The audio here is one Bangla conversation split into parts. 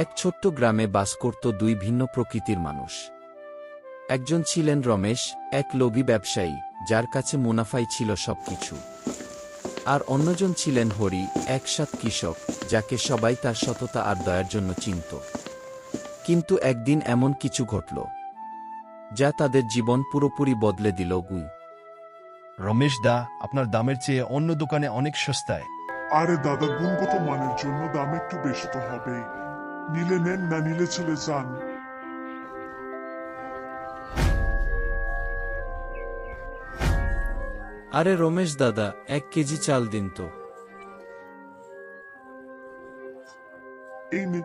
এক ছোট্ট গ্রামে বাস করত দুই ভিন্ন প্রকৃতির মানুষ। একজন ছিলেন রমেশ, এক লোভী ব্যবসায়ী যার কাছে মুনাফাই ছিল সবকিছু। আর অন্যজন ছিলেন হরি, এক সৎ কৃষক যাকে সবাই তার সততা আর দয়ার জন্য চিনত। কিন্তু একদিন এমন কিছু ঘটল যা তাদের জীবন পুরোপুরি বদলে দিল। রমেশ দা, আপনার দামের চেয়ে অন্য দোকানে অনেক সস্তায়। আরে দাদা, গুণগত মানের জন্য দাম একটু বেশি তো হবেই। নিলে নেন, না নিলে চলে যান। আরে রমেশ দাদা, 1 কেজি চাল দিন তো। এই নে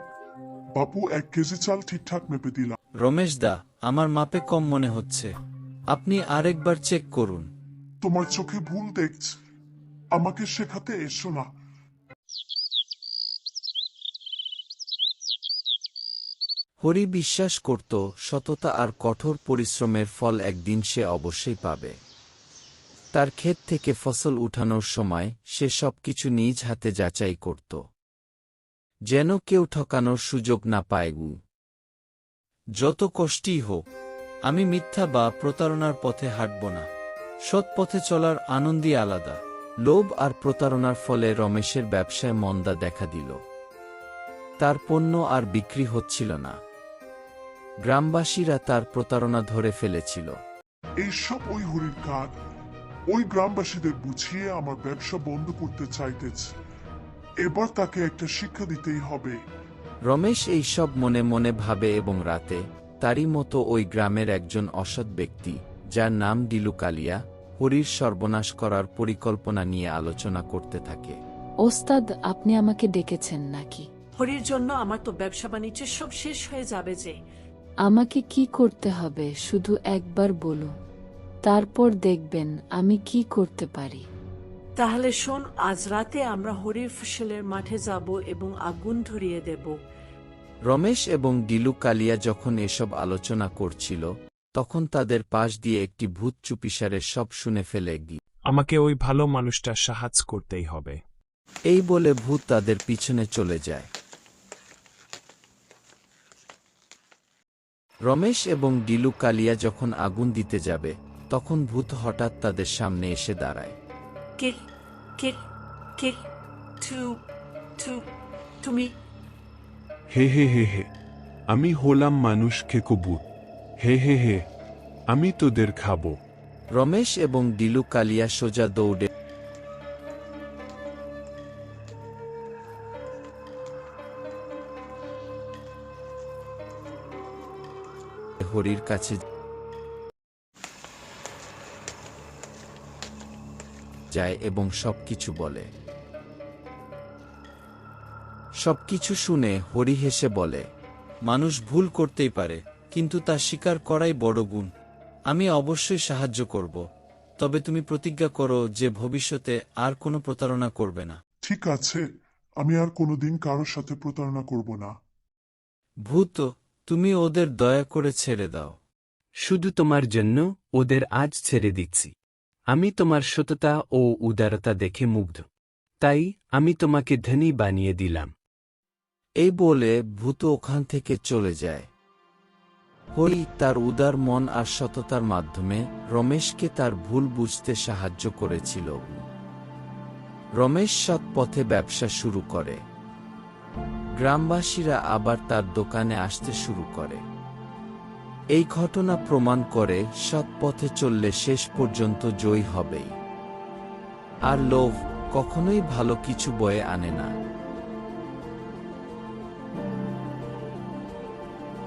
বাপু, 1 কেজি চাল ঠিকঠাক মেপে দিলাম। রমেশ দা, আমার মাপে কম মনে হচ্ছে, আপনি আরেকবার চেক করুন। তোমার চোখে ভুল দেখছি, আমাকে শেখাতে এসো না। হরি বিশ্বাস করত সততা আর কঠোর পরিশ্রমের ফল একদিন সে অবশ্যই পাবে। তার ক্ষেত থেকে ফসল উঠানোর সময় সে সবকিছু নিজ হাতে যাচাই করত, যেন কেউ ঠকানোর সুযোগ না পায়। যত কষ্টই হোক, আমি মিথ্যা বা প্রতারণার পথে হাঁটব না। সৎ পথে চলার আনন্দই আলাদা। লোভ আর প্রতারণার ফলে রমেশের ব্যবসায় মন্দা দেখা দিল। তার পণ্য আর বিক্রি হচ্ছিল না। গ্রামবাসীরা তার প্রতারণা ধরে ফেলেছিল। এইসব ওই হরির কাজ। ওই গ্রামবাসীদের বুঝিয়ে আমার ব্যবসা বন্ধ করতে চাইতেছে। এবার তাকে একটা শিক্ষা দিতেই হবে। রমেশ এই সব মনে মনে ভাবে এবং রাতে তারই মতো ওই গ্রামের একজন অসৎ ব্যক্তি, যার নাম ডিলু কালিয়া, হরির সর্বনাশ করার পরিকল্পনা নিয়ে আলোচনা করতে থাকে। ওস্তাদ, আপনি আমাকে ডেকেছেন নাকি? হরির জন্য আমার তো ব্যবসা বাণিজ্য সব শেষ হয়ে যাবে যে। আমাকে কি করতে হবে শুধু একবার বলুন, তারপর দেখবেন আমি কি করতে পারি। তাহলে শোন, আজ রাতে আমরা হরির ফসলের মাঠে যাব এবং আগুন ধরিয়ে দেব। রমেশ এবং ডিলু কালিয়া যখন এসব আলোচনা করছিল, তখন তাদের পাশ দিয়ে একটি ভূত চুপিসারে সব শুনে ফেলে। আমাকে ওই ভালো মানুষটার সাহায্য করতেই হবে। এই বলে ভূত তাদের পিছনে চলে যায়। রমেশ এবং ডিলু কালিয়া যখন আগুন দিতে যাবে, তখন ভূত হঠাৎ তাদের সামনে এসে দাঁড়ায়। কে কে কে তুমি? হে হে হে হে, আমি হলাম মানুষ খেকবুত। হে হে হে, আমি তোদের খাবো। রমেশ এবং ডিলু কালিয়া সোজা দৌড়ে হরির কাছে যায় এবং সবকিছু বলে। সবকিছু শুনে হরি হেসে বলে, মানুষ ভুল করতেই পারে, কিন্তু তা স্বীকার করাই বড় গুণ। আমি অবশ্যই সাহায্য করব, তবে তুমি প্রতিজ্ঞা করো যে ভবিষ্যতে আর কোনো প্রতারণা করবে না। ঠিক আছে, আমি আর কোনোদিন কারোর সাথে প্রতারণা করব না। ভূত, তুমি ওদের দয়া করে ছেড়ে দাও। শুধু তোমার জন্য ওদের আজ ছেড়ে দিচ্ছি। আমি তোমার সততা ও উদারতা দেখে মুগ্ধ, তাই আমি তোমাকে ধনী বানিয়ে দিলাম। এই বলে ভূত ওখান থেকে চলে যায়। হরি তার উদার মন আর সততার মাধ্যমে রমেশকে তার ভুল বুঝতে সাহায্য করেছিল। রমেশ সৎ পথে ব্যবসা শুরু করে। গ্রামবাসীরা আবার তার দোকানে আসতে শুরু করে। এই ঘটনা প্রমাণ করে সৎ পথে চললে শেষ পর্যন্ত জয়ী হবেই। আর লোভ কখনোই ভালো কিছু বয়ে আনে না।